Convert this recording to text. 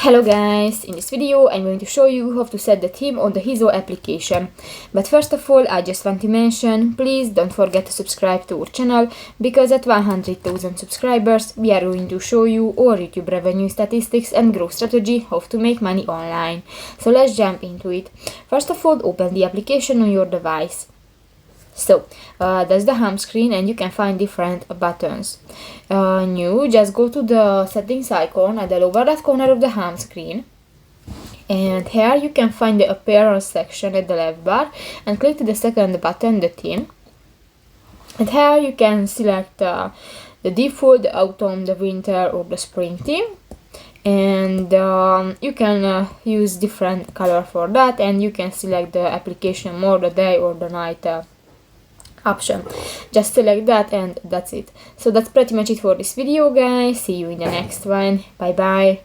Hello guys, in this video I'm going to show you how to set the theme on the Hizo application. But first of all, I just want to mention, please don't forget to subscribe to our channel, because at 100,000 subscribers we are going to show you our YouTube revenue statistics and growth strategy, how to make money online. So let's jump into it. First of all, open the application on your device. So that's the home screen, and you can find different buttons. New, just go to the settings icon at the lower left corner of the home screen, and here you can find the appearance section at the left bar, and click to the second button, the theme, and here you can select the default, the autumn, the winter or the spring theme, and you can use different color for that, and you can select the application mode, the day or the night option. Just select that and that's it. So that's pretty much it for this video, guys. See you in the next one. Bye bye.